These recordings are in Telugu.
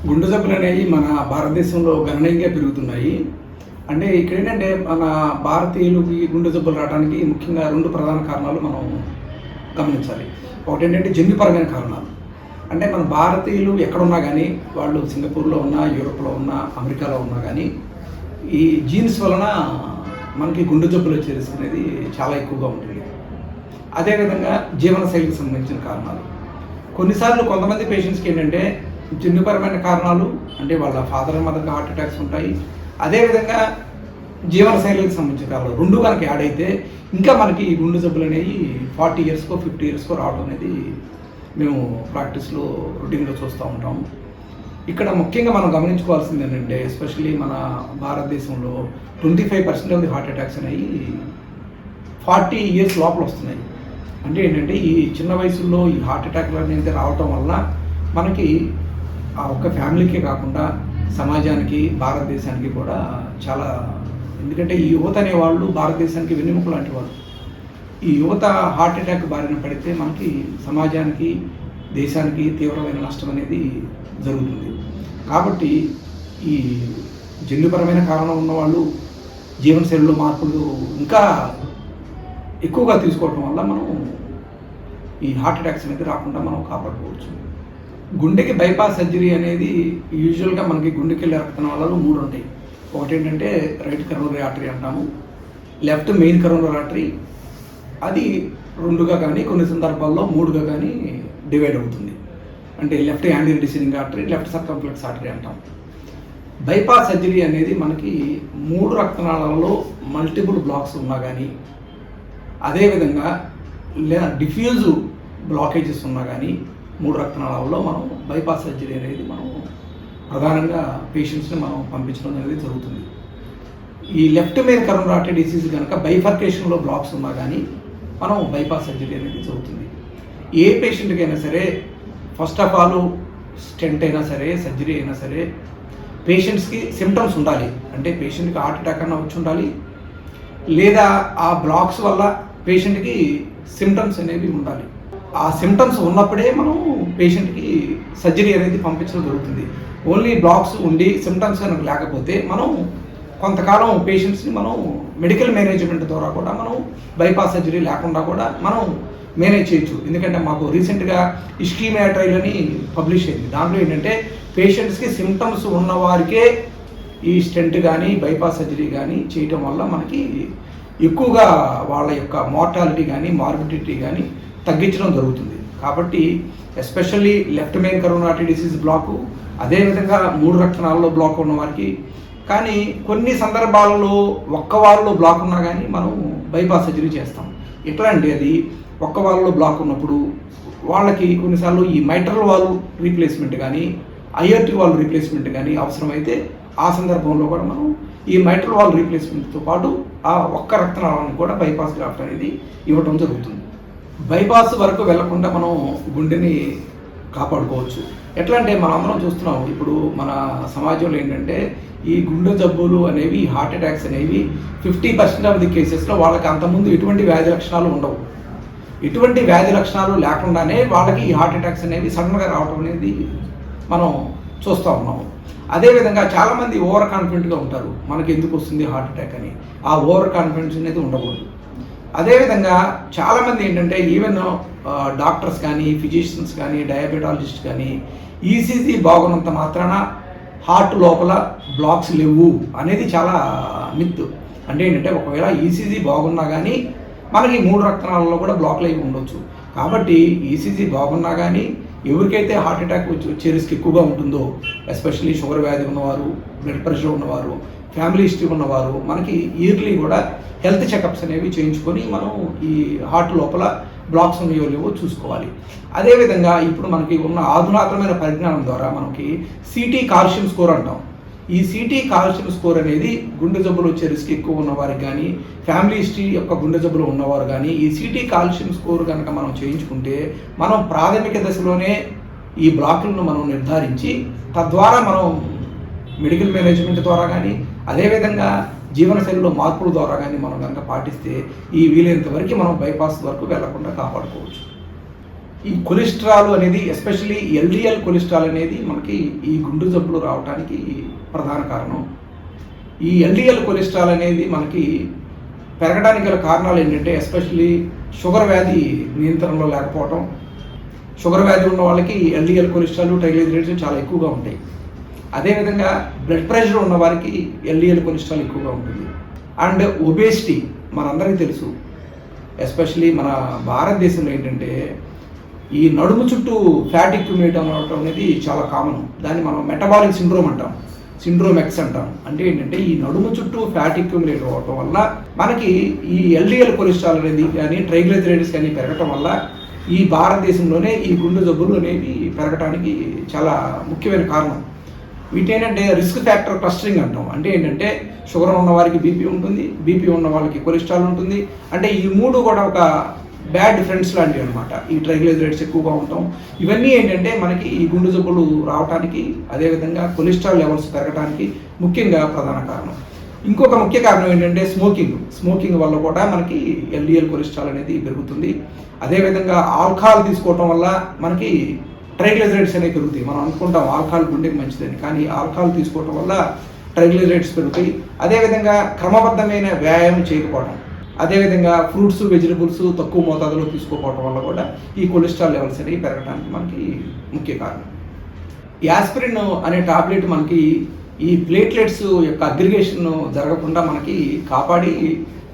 గుండె జబ్బులు అనేవి మన భారతదేశంలో గణనీయంగా పెరుగుతున్నాయి. అంటే ఇక్కడ ఏంటంటే మన భారతీయులకి గుండె జబ్బులు రావడానికి ముఖ్యంగా 2 ప్రధాన కారణాలు మనం గమనించాలి. ఒకటేంటంటే జన్యుపరమైన కారణాలు. అంటే మన భారతీయులు ఎక్కడున్నా కానీ, వాళ్ళు సింగపూర్లో ఉన్నా, యూరోప్లో ఉన్నా, అమెరికాలో ఉన్నా కానీ, ఈ జీన్స్ వలన మనకి గుండె జబ్బులు వచ్చే రిస్క్ అనేది చాలా ఎక్కువగా ఉంటుంది. అదేవిధంగా జీవనశైలికి సంబంధించిన కారణాలు. కొన్నిసార్లు కొంతమంది పేషెంట్స్కి ఏంటంటే జన్యుపరమైన కారణాలు, అంటే వాళ్ళ ఫాదర్ అండ్ మదర్కి హార్ట్ అటాక్స్ ఉంటాయి. అదేవిధంగా జీవనశైలికి సంబంధించిన కారణాలు 2 కనుక యాడ్ అయితే ఇంకా మనకి గుండె జబ్బులు అనేవి 40 ఇయర్స్కో 50 ఇయర్స్కో రావడం అనేది మేము ప్రాక్టీస్లో రొటీన్గా చూస్తూ ఉంటాము. ఇక్కడ ముఖ్యంగా మనం గమనించుకోవాల్సింది ఏంటంటే, ఎస్పెషల్లీ మన భారతదేశంలో 25% ఆఫ్ ది హార్ట్ అటాక్స్ అనేవి 40 ఇయర్స్ లోపల వస్తున్నాయి. అంటే ఏంటంటే ఈ చిన్న వయసులో ఈ హార్ట్ అటాక్లు అనేది రావటం వల్ల మనకి ఆ ఒక్క ఫ్యామిలీకే కాకుండా సమాజానికి, భారతదేశానికి కూడా చాలా, ఎందుకంటే ఈ యువత అనేవాళ్ళు భారతదేశానికి వెన్నెముక లాంటి వాళ్ళు. ఈ యువత హార్ట్ అటాక్ బారిన పడితే మనకి సమాజానికి, దేశానికి తీవ్రమైన నష్టం అనేది జరుగుతుంది. కాబట్టి ఈ జన్యుపరమైన కారణం ఉన్నవాళ్ళు జీవనశైలిలో మార్పులు ఇంకా ఎక్కువగా తీసుకోవటం వల్ల మనం ఈ హార్ట్ అటాక్స్ అనేది రాకుండా మనం కాపాడుకోవచ్చు. గుండెకి బైపాస్ సర్జరీ అనేది యూజువల్గా మనకి గుండెకి వెళ్ళే రక్తనాళాలు 3 ఉంటాయి. ఒకటి ఏంటంటే రైట్ కరోనరీ ఆర్టరీ అంటాము, లెఫ్ట్ మెయిన్ కరోనరీ ఆర్టరీ, అది 2గా కానీ కొన్ని సందర్భాల్లో 3గా కానీ డివైడ్ అవుతుంది. అంటే left anterior descending artery, left circumflex artery అంటాం. బైపాస్ సర్జరీ అనేది మనకి 3 రక్తనాళాలలో మల్టిపుల్ బ్లాక్స్ ఉన్నా కానీ, అదేవిధంగా లేదా డిఫ్యూజ్ బ్లాకేజెస్ ఉన్నా కానీ 3 రక్తనాళాలలో మనం బైపాస్ సర్జరీ అనేది మనం ప్రధానంగా పేషెంట్స్ని మనం పంపించడం అనేది జరుగుతుంది. ఈ left main coronary artery disease కనుక బైఫర్కేషన్లో బ్లాక్స్ ఉన్నా కానీ మనం బైపాస్ సర్జరీ అనేది జరుగుతుంది. ఏ పేషెంట్కి అయినా సరే, ఫస్ట్ ఆఫ్ ఆల్ స్టెంట్ అయినా సరే, సర్జరీ అయినా సరే, పేషెంట్స్కి సిమ్టమ్స్ ఉండాలి. అంటే పేషెంట్కి హార్ట్ అటాక్ అన్న వచ్చి ఉండాలి, లేదా ఆ బ్లాక్స్ వల్ల పేషెంట్కి సిమ్టమ్స్ అనేవి ఉండాలి. ఆ సిమ్టమ్స్ ఉన్నప్పుడే మనం పేషెంట్కి సర్జరీ అనేది పంపించడం జరుగుతుంది. ఓన్లీ బ్లాక్స్ ఉండి సిమ్టమ్స్ కనుక లేకపోతే మనం కొంతకాలం పేషెంట్స్ని మనం మెడికల్ మేనేజ్మెంట్ ద్వారా కూడా మనం బైపాస్ సర్జరీ లేకుండా కూడా మనం మేనేజ్ చేయొచ్చు. ఎందుకంటే మాకు రీసెంట్గా ఇష్కీమియా ట్రైల్ అని పబ్లిష్ అయింది. దాంట్లో ఏంటంటే పేషెంట్స్కి సిమ్టమ్స్ ఉన్నవారికే ఈ స్టెంట్ కానీ బైపాస్ సర్జరీ కానీ చేయటం వల్ల మనకి ఎక్కువగా వాళ్ళ యొక్క మార్టాలిటీ కానీ మార్బిడిటీ కానీ తగ్గించడం జరుగుతుంది. కాబట్టి especially left main coronary artery disease block, అదేవిధంగా 3 రక్తనాళాల్లో బ్లాక్ ఉన్న వారికి, కానీ కొన్ని సందర్భాలలో ఒక్క వారంలో బ్లాక్ ఉన్నా కానీ మనం బైపాస్ సర్జరీ చేస్తాం. ఎట్లా అంటే అది ఒక్క వారంలో బ్లాక్ ఉన్నప్పుడు వాళ్ళకి కొన్నిసార్లు ఈ మైట్రల్ వాల్వ్ రీప్లేస్మెంట్ కానీ, ఐఆర్టీ వాల్వ్ రీప్లేస్మెంట్ కానీ అవసరమైతే ఆ సందర్భంలో కూడా మనం ఈ మైట్రల్ వాల్వ్ రీప్లేస్మెంట్తో పాటు ఆ ఒక్క రక్తనాళాన్ని కూడా బైపాస్ గ్రాఫ్ట్ అనేది ఇవ్వడం జరుగుతుంది. బైపాస్ వరకు వెళ్లకుండా మనం గుండెని కాపాడుకోవచ్చు. ఎట్లా అంటే మనం అందరం చూస్తున్నాం, ఇప్పుడు మన సమాజంలో ఏంటంటే ఈ గుండె జబ్బులు అనేవి, హార్ట్ అటాక్స్ అనేవి 50% ఆఫ్ ది కేసెస్లో వాళ్ళకి అంతకుముందు ఎటువంటి వ్యాధి లక్షణాలు ఉండవు. ఎటువంటి వ్యాధి లక్షణాలు లేకుండానే వాళ్ళకి ఈ హార్ట్ అటాక్స్ అనేవి సడన్గా రావడం అనేది మనం చూస్తూ ఉన్నాము. అదేవిధంగా చాలామంది ఓవర్ కాన్ఫిడెంట్గా ఉంటారు, మనకి ఎందుకు వస్తుంది హార్ట్ అటాక్ అని. ఆ ఓవర్ కాన్ఫిడెన్స్ అనేది ఉండకూడదు. అదేవిధంగా చాలామంది ఏంటంటే ఈవెన్ డాక్టర్స్ కానీ, ఫిజిషియన్స్ కానీ, డయాబెటాలజిస్ట్ కానీ ఈసీజీ బాగున్నంత మాత్రాన హార్ట్ లోపల బ్లాక్స్ లేవు అనేది చాలా మిత్. అంటే ఏంటంటే ఒకవేళ ఈసీజీ బాగున్నా కానీ మనకి 3 రక్తనాళాల్లో కూడా బ్లాక్లు అయి ఉండొచ్చు. కాబట్టి ఈసీజీ బాగున్నా కానీ ఎవరికైతే హార్ట్ అటాక్ వచ్చే రిస్క్ ఎక్కువగా ఉంటుందో, ఎస్పెషల్లీ షుగర్ వ్యాధి ఉన్నవారు, బ్లడ్ ప్రెషర్ ఉన్నవారు, ఫ్యామిలీ హిస్టరీ ఉన్నవారు, మనకి ఇయర్లీ కూడా హెల్త్ చెకప్స్ అనేవి చేయించుకొని మనం ఈ హార్ట్ లోపల బ్లాక్స్ ఉన్నాయో లేవో చూసుకోవాలి. అదేవిధంగా ఇప్పుడు మనకి ఉన్న ఆధునాతనమైన పరిజ్ఞానం ద్వారా మనకి సిటీ కాల్షియం స్కోర్ అంటాం. ఈ సిటీ కాల్షియం స్కోర్ అనేది గుండె జబ్బులు వచ్చే రిస్క్ ఎక్కువ ఉన్నవారికి కానీ, ఫ్యామిలీ హిస్టరీ యొక్క గుండె జబ్బులు ఉన్నవారు కానీ ఈ సిటీ కాల్షియం స్కోర్ కనుక మనం చేయించుకుంటే మనం ప్రాథమిక దశలోనే ఈ బ్లాకులను మనం నిర్ధారించి తద్వారా మనం మెడికల్ మేనేజ్మెంట్ ద్వారా కానీ, అదేవిధంగా జీవనశైలిలో మార్పుల ద్వారా కానీ మనం కనుక పాటిస్తే ఈ వీలైనంత వరకు మనం బైపాస్ వరకు వెళ్లకుండా కాపాడుకోవచ్చు. ఈ కొలెస్ట్రాల్ అనేది ఎస్పెషల్లీ ఎల్డిఎల్ కొలెస్ట్రాల్ అనేది మనకి ఈ గుండె జబ్బులు రావడానికి ప్రధాన కారణం. ఈ ఎల్డిఎల్ కొలెస్ట్రాల్ అనేది మనకి పెరగడానికి గల కారణాలు ఏంటంటే ఎస్పెషల్లీ షుగర్ వ్యాధి నియంత్రణలో లేకపోవటం. షుగర్ వ్యాధి ఉన్న వాళ్ళకి ఎల్డిఎల్ కొలెస్ట్రాల్ ట్రైగ్లిజరైడ్స్ చాలా ఎక్కువగా ఉంటాయి. అదేవిధంగా బ్లడ్ ప్రెషర్ ఉన్న వారికి ఎల్డిఎల్ కొలెస్ట్రాల్ ఎక్కువగా ఉంటుంది. అండ్ ఒబేసిటీ మనందరికీ తెలుసు, ఎస్పెషల్లీ మన భారతదేశంలో ఏంటంటే ఈ నడుము చుట్టూ ఫ్యాట్ అక్యుములేట్ అవ్వడం అనేది చాలా కామన్. దాన్ని మనం మెటబాలిక్ సిండ్రోమ్ అంటాం, సిండ్రోమ్ ఎక్స్ అంటాం. అంటే ఏంటంటే ఈ నడుము చుట్టూ ఫ్యాట్ అక్యుములేట్ అవ్వడం వల్ల మనకి ఈ ఎల్డిఎల్ కొలెస్ట్రాల్ అనేది కానీ ట్రైగ్లిజరైడ్స్ కానీ పెరగటం వల్ల ఈ భారతదేశంలోనే ఈ గుండె జబ్బులు అనేవి పెరగడానికి చాలా ముఖ్యమైన కారణం. వీటేంటంటే రిస్క్ ఫ్యాక్టర్ క్లస్టరింగ్ అంటాం. అంటే ఏంటంటే షుగర్ ఉన్న వారికి బీపీ ఉంటుంది, బీపీ ఉన్న వాళ్ళకి కొలెస్ట్రాల్ ఉంటుంది. అంటే ఈ మూడు కూడా ఒక బ్యాడ్ ఫ్రెండ్స్ లాంటివి అనమాట. ఈ ట్రైగ్లిజరైడ్స్ ఎక్కువగా ఉంటాం. ఇవన్నీ ఏంటంటే మనకి ఈ గుండె జబ్బులు రావడానికి, అదేవిధంగా కొలెస్ట్రాల్ లెవెల్స్ పెరగడానికి ముఖ్యంగా ప్రధాన కారణం. ఇంకొక ముఖ్య కారణం ఏంటంటే స్మోకింగ్ వల్ల కూడా మనకి ఎల్డిఎల్ కొలెస్ట్రాల్ అనేది పెరుగుతుంది. అదేవిధంగా ఆల్కహాల్ తీసుకోవటం వల్ల మనకి ట్రైగ్లిజరైడ్స్ అనేవి పెరుగుతాయి. మనం అనుకుంటాం ఆల్కహాల్ గుండెకి మంచిదని, కానీ ఆల్కహాల్ తీసుకోవటం వల్ల ట్రైగ్లిజరైడ్స్ పెరుగుతాయి. అదేవిధంగా క్రమబద్ధమైన వ్యాయామం చేయకపోవడం, అదేవిధంగా ఫ్రూట్స్ వెజిటబుల్స్ తక్కువ మోతాదులో తీసుకోకపోవడం వల్ల కూడా ఈ కొలెస్ట్రాల్ లెవెల్స్ అనేవి పెరగడానికి మనకి ముఖ్య కారణం. యాస్పిరిన్ అనే టాబ్లెట్ మనకి ఈ ప్లేట్లెట్స్ యొక్క అగ్రిగేషన్ జరగకుండా మనకి కాపాడి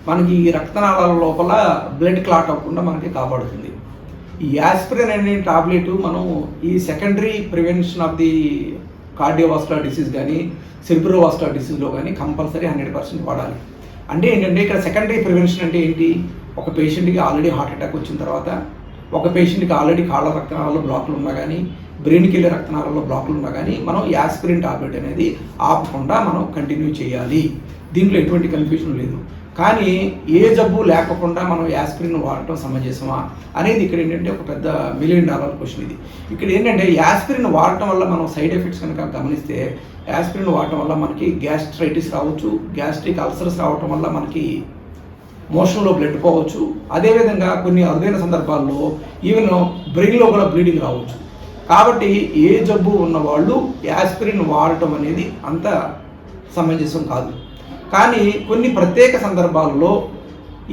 మనకి రక్తనాళాల లోపల బ్లడ్ క్లాట్ అవ్వకుండా మనకి కాపాడుతుంది. ఈ యాస్పిరిన్ అనే టాబ్లెట్ మనం ఈ secondary prevention of the cardiovascular disease కానీ సెరిబ్రోవాస్కులర్ డిసీజ్లో కానీ కంపల్సరీ 100% వాడాలి. అంటే ఏంటంటే ఇక్కడ సెకండరీ ప్రివెన్షన్ అంటే ఏంటి? ఒక పేషెంట్కి ఆల్రెడీ హార్ట్ అటాక్ వచ్చిన తర్వాత, ఒక పేషెంట్కి ఆల్రెడీ కాళ్ళ రక్తనాళాల్లో బ్లాక్లు ఉన్నా కానీ, బ్రెయిన్కి వెళ్ళే రక్తనాళాల్లో బ్లాక్లు ఉన్నా కానీ మనం యాస్పిరిన్ టాబ్లెట్ అనేది ఆపకుండా మనం కంటిన్యూ చేయాలి. దీంట్లో ఎటువంటి కన్ఫ్యూజన్ లేదు. కానీ ఏ జబ్బు లేకుండా మనం యాస్పిరిన్ వాడటం సమంజసమా అనేది ఇక్కడ ఏంటంటే ఒక పెద్ద $1 మిలియన్ క్వశ్చన్ ఇది. ఇక్కడ ఏంటంటే యాస్పిరిన్ వాడటం వల్ల మనం సైడ్ ఎఫెక్ట్స్ కనుక గమనిస్తే, యాస్పిరిన్ వాడటం వల్ల మనకి గ్యాస్ట్రైటిస్ రావచ్చు, గ్యాస్ట్రిక్ అల్సర్స్ రావటం వల్ల మనకి మోషన్లో బ్లడ్ పోవచ్చు. అదేవిధంగా కొన్ని అరుదైన సందర్భాల్లో ఈవెన్ బ్రెయిన్లో కూడా బ్లీడింగ్ రావచ్చు. కాబట్టి ఏ జబ్బు ఉన్నవాళ్ళు యాస్పిరిన్ వాడటం అనేది అంత సమంజసం కాదు. కానీ కొన్ని ప్రత్యేక సందర్భాల్లో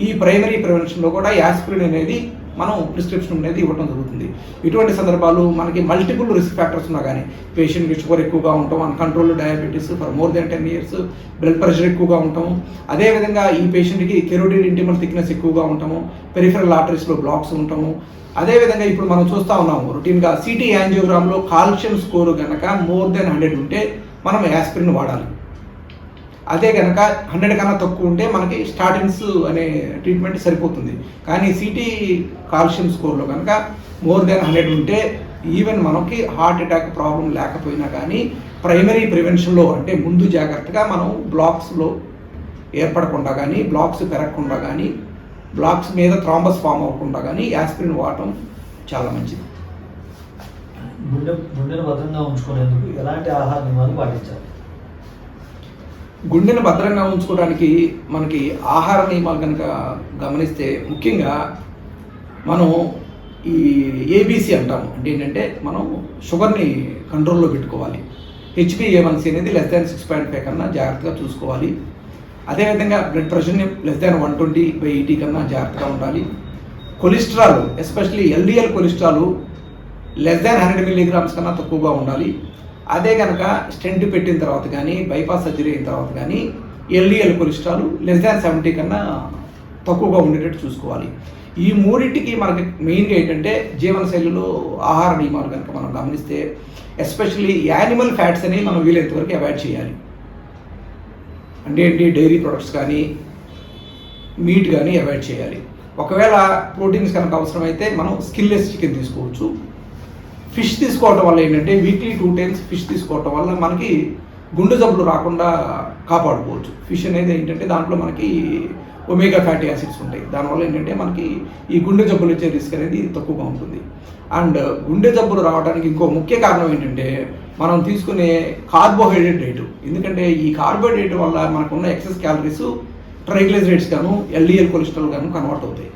ఈ ప్రైమరీ ప్రివెన్షన్లో కూడా యాస్పిరిన్ అనేది మనం ప్రిస్క్రిప్షన్ అనేది ఇవ్వడం జరుగుతుంది. ఇటువంటి సందర్భాలు మనకి మల్టిపుల్ రిస్క్ ఫ్యాక్టర్స్ ఉన్నా కానీ, పేషెంట్కి షుగర్ ఎక్కువగా ఉంటాం, uncontrolled diabetes for more than 10 years, blood pressure ఎక్కువగా ఉంటాము, అదేవిధంగా ఈ పేషెంట్కి కెరోటిడ్ ఇంటిమల్ థిక్నెస్ ఎక్కువగా ఉంటాము, పెరిఫెరల్ ఆర్టరీస్లో బ్లాక్స్ ఉంటాము. అదేవిధంగా ఇప్పుడు మనం చూస్తూ ఉన్నాము రొటీన్గా సిటీ యాంజియోగ్రామ్లో కాల్షియం స్కోర్ కనుక మోర్ దెన్ 100 ఉంటే మనం యాస్పిరిన్ వాడాలి. అదే కనుక 100 కన్నా తక్కువ ఉంటే మనకి స్టాటిన్స్ అనే ట్రీట్మెంట్ సరిపోతుంది. కానీ సిటీ కాల్షియం స్కోర్లో కనుక మోర్ దెన్ 100 ఉంటే ఈవెన్ మనకి హార్ట్ అటాక్ ప్రాబ్లం లేకపోయినా కానీ ప్రైమరీ ప్రివెన్షన్లో అంటే ముందు జాగ్రత్తగా మనం బ్లాక్స్లో ఏర్పడకుండా కానీ, బ్లాక్స్ పెరగకుండా కానీ, బ్లాక్స్ మీద థ్రాంబస్ ఫామ్ అవ్వకుండా కానీ యాస్పిరిన్ వాడటం చాలా మంచిది. గుండెను భద్రంగా ఉంచుకునేందుకు ఎలాంటి ఆహార నియమాలు పాటించాలి? గుండెను భద్రంగా ఉంచుకోవడానికి మనకి ఆహార నియమాలు కనుక గమనిస్తే ముఖ్యంగా మనం ఈ ఏబీసీ అంటాము. అంటే ఏంటంటే మనం షుగర్ని కంట్రోల్లో పెట్టుకోవాలి. HbA1c అనేది <6.5 కన్నా జాగ్రత్తగా చూసుకోవాలి. అదేవిధంగా బ్లడ్ ప్రెషర్ని <120/80 కన్నా జాగ్రత్తగా ఉండాలి. Cholesterol especially LDL cholesterol <100 mg కన్నా తక్కువగా ఉండాలి. అదే కనుక స్టెంట్ పెట్టిన తర్వాత కానీ, బైపాస్ సర్జరీ అయిన తర్వాత కానీ ఎల్డిఎల్ కొలెస్ట్రాల్ <70 కన్నా తక్కువగా ఉండేటట్టు చూసుకోవాలి. ఈ మూడింటికి మనకి మెయిన్గా ఏంటంటే జీవనశైలిలో ఆహార నియమాలు కనుక మనం గమనిస్తే ఎస్పెషల్లీ యానిమల్ ఫ్యాట్స్ అనేవి మనం వీలైనంత వరకు అవాయిడ్ చేయాలి. అంటే ఏంటి, డైరీ ప్రొడక్ట్స్ కానీ మీట్ కానీ అవాయిడ్ చేయాలి. ఒకవేళ ప్రోటీన్స్ కనుక అవసరమైతే మనం స్కిన్లెస్ చికెన్ తీసుకోవచ్చు. ఫిష్ తీసుకోవటం వల్ల ఏంటంటే వీక్లీ 2 times ఫిష్ తీసుకోవటం వల్ల మనకి గుండె జబ్బులు రాకుండా కాపాడుకోవచ్చు. ఫిష్ అనేది ఏంటంటే దాంట్లో మనకి ఒమేగా ఫ్యాటీ యాసిడ్స్ ఉంటాయి. దానివల్ల ఏంటంటే మనకి ఈ గుండె జబ్బులు వచ్చే రిస్క్ అనేది తక్కువగా ఉంటుంది. అండ్ గుండె జబ్బులు రావడానికి ఇంకో ముఖ్య కారణం ఏంటంటే మనం తీసుకునే కార్బోహైడ్రేట్ డైట్. ఎందుకంటే ఈ కార్బోహైడ్రేట్ వల్ల మనకున్న ఎక్సెస్ క్యాలరీస్ ట్రైగ్లిజరైడ్స్ గాను ఎల్డిఎల్ కొలెస్ట్రాల్ గాను కన్వర్ట్ అవుతాయి.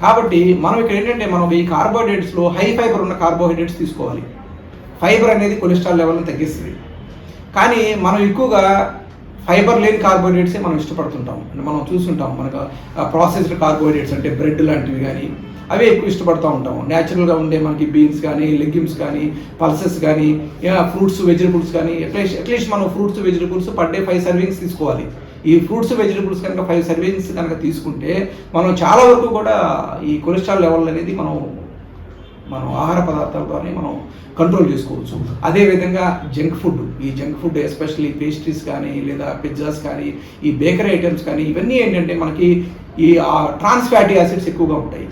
కాబట్టి మనం ఇక్కడ ఏంటంటే మనం ఈ కార్బోహైడ్రేట్స్లో హై ఫైబర్ ఉన్న కార్బోహైడ్రేట్స్ తీసుకోవాలి. ఫైబర్ అనేది కొలెస్ట్రాల్ లెవెల్ని తగ్గిస్తుంది. కానీ మనం ఎక్కువగా ఫైబర్ లేని కార్బోహైడ్రేట్సే మనం ఇష్టపడుతుంటాం. అంటే మనం చూస్తుంటాం మనకు ప్రాసెస్డ్ కార్బోహైడ్రేట్స్ అంటే బ్రెడ్ లాంటివి కానీ అవే ఎక్కువ ఇష్టపడుతూ ఉంటాము. న్యాచురల్గా ఉండే మనకి బీన్స్ కానీ లెగ్యూమ్స్ కానీ పల్సెస్ కానీ ఫ్రూట్స్ వెజిటబుల్స్ కానీ అట్లీస్ట్ మనం fruits vegetables per day 5 servings తీసుకోవాలి. ఈ ఫ్రూట్స్ వెజిటబుల్స్ కనుక 5 సర్వింగ్స్ కనుక తీసుకుంటే మనం చాలా వరకు కూడా ఈ కొలెస్ట్రాల్ లెవెల్ అనేది మనం ఆహార పదార్థాలతోనే మనం కంట్రోల్ చేసుకోవచ్చు. అదేవిధంగా ఈ జంక్ ఫుడ్ ఎస్పెషల్లీ పేస్ట్రీస్ కానీ లేదా పిజ్జాస్ కానీ ఈ బేకరీ ఐటమ్స్ కానీ ఇవన్నీ ఏంటంటే మనకి ఈ ట్రాన్స్ ఫ్యాటీ యాసిడ్స్ ఎక్కువగా ఉంటాయి.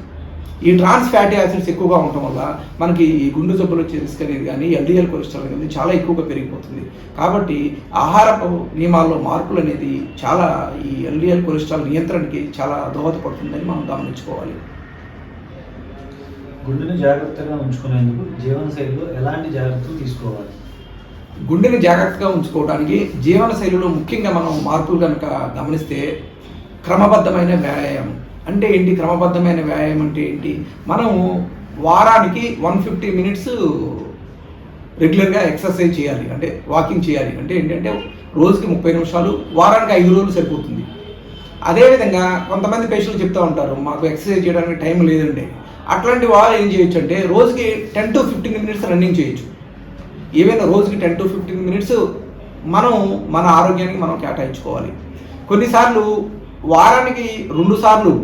ఈ ట్రాన్స్ ఫ్యాటీ యాసిడ్స్ ఎక్కువగా ఉండటం వల్ల మనకి ఈ గుండె జబ్బులు వచ్చే రిస్క్ అనేది కానీ ఎల్డిఎల్ కొలెస్ట్రాల్ అనేది చాలా ఎక్కువగా పెరిగిపోతుంది. కాబట్టి ఆహారపు నియమాల్లో మార్పులు అనేది చాలా ఈ ఎల్డిఎల్ కొలెస్ట్రాల్ నియంత్రణకి చాలా దోహదపడుతుందని మనం గమనించుకోవాలి. గుండెని జాగ్రత్తగా ఉంచుకునేందుకు జీవనశైలిలో ఎలాంటి జాగ్రత్తలు తీసుకోవాలి? గుండెని జాగ్రత్తగా ఉంచుకోవడానికి జీవనశైలిలో ముఖ్యంగా మనం మార్పులు కనుక గమనిస్తే క్రమబద్ధమైన వ్యాయామం అంటే ఏంటి? క్రమబద్ధమైన వ్యాయామం అంటే ఏంటి? మనం వారానికి 150 మినిట్స్ రెగ్యులర్గా ఎక్సర్సైజ్ చేయాలి, అంటే వాకింగ్ చేయాలి. అంటే ఏంటంటే రోజుకి 30 నిమిషాలు, వారానికి 5 రోజులు సరిపోతుంది. అదేవిధంగా కొంతమంది పేషెంట్లు చెప్తూ ఉంటారు, మాకు ఎక్సర్సైజ్ చేయడానికి టైం లేదండి. అట్లాంటి వాళ్ళు ఏం చేయొచ్చు అంటే రోజుకి 10 to 15 మినిట్స్ రన్నింగ్ చేయొచ్చు. ఏవైనా రోజుకి 10 to 15 మినిట్స్ మనం మన ఆరోగ్యానికి మనం కేటాయించుకోవాలి. కొన్నిసార్లు వారానికి 2 సార్లు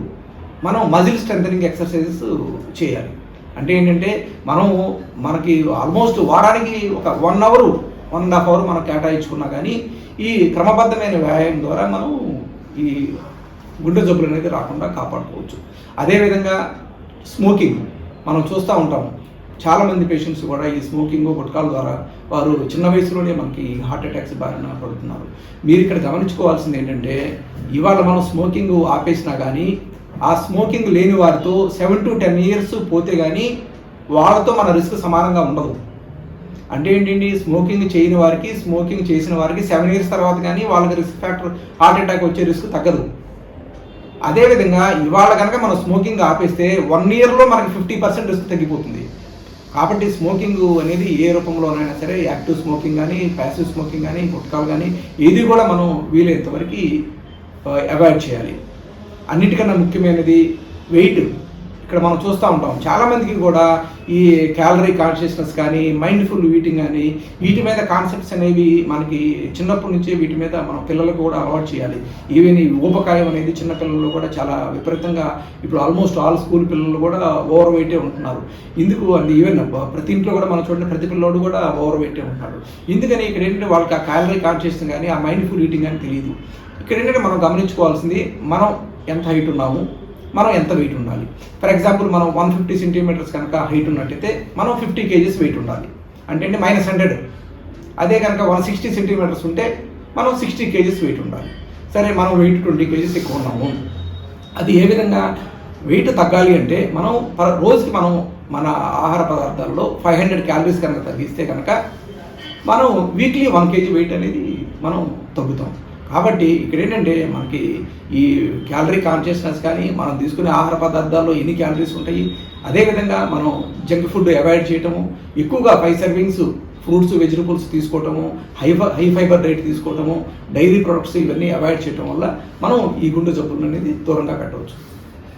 మనం మజిల్ స్ట్రెంథనింగ్ ఎక్సర్సైజెస్ చేయాలి. అంటే ఏంటంటే మనకి ఆల్మోస్ట్ వారానికి ఒక 1 అవర్ 1.5 అవర్ మనం కేటాయించుకున్నా కానీ ఈ క్రమబద్ధమైన వ్యాయామం ద్వారా మనం ఈ గుండె జబ్బులు అనేది రాకుండా కాపాడుకోవచ్చు. అదేవిధంగా స్మోకింగ్ మనం చూస్తూ ఉంటాం. చాలామంది పేషెంట్స్ కూడా ఈ స్మోకింగ్ గుట్కాల ద్వారా వారు చిన్న వయసులోనే మనకి హార్ట్ అటాక్స్ బారిన పడుతున్నారు. మీరు ఇక్కడ గమనించుకోవాల్సింది ఏంటంటే ఇవాళ మనం స్మోకింగ్ ఆపేసినా కానీ ఆ స్మోకింగ్ లేని వారితో 7 to 10 ఇయర్స్ పోతే కానీ వాళ్ళతో మన రిస్క్ సమానంగా ఉండదు. అంటే ఏంటండి, స్మోకింగ్ చేయని వారికి స్మోకింగ్ చేసిన వారికి 7 ఇయర్స్ తర్వాత కానీ వాళ్ళకి రిస్క్ ఫ్యాక్టర్ హార్ట్ అటాక్ వచ్చే రిస్క్ తగ్గదు. అదేవిధంగా ఇవాళ కనుక మనం స్మోకింగ్ ఆపేస్తే 1 ఇయర్లో మనకి 50% రిస్క్ తగ్గిపోతుంది. కాబట్టి స్మోకింగ్ అనేది ఏ రూపంలోనైనా సరే, యాక్టివ్ స్మోకింగ్ కానీ ప్యాసివ్ స్మోకింగ్ కానీ గుట్కాలు కానీ ఏది కూడా మనం వీలైనంతవరకు అవాయిడ్ చేయాలి. అన్నిటికన్నా ముఖ్యమైనది వెయిట్. ఇక్కడ మనం చూస్తూ ఉంటాం చాలామందికి కూడా ఈ క్యాలరీ కాన్షియస్నెస్ కానీ మైండ్ఫుల్ ఈటింగ్ కానీ వీటి మీద కాన్సెప్ట్స్ అనేవి మనకి చిన్నప్పటి నుంచే వీటి మీద మనం పిల్లలకు కూడా అలవాటు చేయాలి. ఈవెన్ ఈ ఊబకాయం అనేది చిన్న పిల్లల్లో కూడా చాలా విపరీతంగా ఇప్పుడు ఆల్మోస్ట్ ఆల్ స్కూల్ పిల్లలు కూడా ఓవర్ వెయిటే ఉంటున్నారు. ఎందుకు అంటే ఈవెన్ ప్రతి ఇంట్లో కూడా మనం చూడండి ప్రతి పిల్లోడు కూడా ఓవర్ వెయిటే ఉంటున్నాడు. ఎందుకని ఇక్కడ ఏంటంటే వాళ్ళకి ఆ క్యాలరీ కాన్షియస్నెస్ కానీ ఆ మైండ్ఫుల్ ఈటింగ్ కానీ తెలియదు. ఇక్కడ ఏంటంటే మనం గమనించుకోవాల్సింది మనం ఎంత హైట్ ఉన్నాము, మనం ఎంత వెయిట్ ఉండాలి. ఫర్ ఎగ్జాంపుల్ మనం 150 సెంటీమీటర్స్ కనుక హైట్ ఉన్నట్టయితే మనం 50 kgs వెయిట్ ఉండాలి, అంటే -100. అదే కనుక 160 సెంటీమీటర్స్ ఉంటే మనం 60 kgs వెయిట్ ఉండాలి. సరే మనం వెయిట్ 20 kgs ఎక్కువ ఉన్నాము. అది ఏ విధంగా వెయిట్ తగ్గాలి అంటే మనం రోజుకి మనం మన ఆహార పదార్థాల్లో 500 క్యాలరీస్ కనుక తగ్గిస్తే కనుక మనం వీక్లీ 1 kg వెయిట్ అనేది మనం తగ్గుతాం. కాబట్టి ఇక్కడ ఏంటంటే మనకి ఈ క్యాలరీ కాన్షియస్నెస్ కానీ మనం తీసుకునే ఆహార పదార్థాల్లో ఎన్ని క్యాలరీస్ ఉంటాయి, అదేవిధంగా మనం జంక్ ఫుడ్ అవాయిడ్ చేయటము, ఎక్కువగా 5 సర్వింగ్స్ ఫ్రూట్స్ వెజిటబుల్స్ తీసుకోవటము, హై ఫైబర్ డైట్ తీసుకోవటము, డైరీ ప్రొడక్ట్స్ ఇవన్నీ అవాయిడ్ చేయటం వల్ల మనం ఈ గుండె జబ్బులు అనేది దూరంగా పెట్టవచ్చు.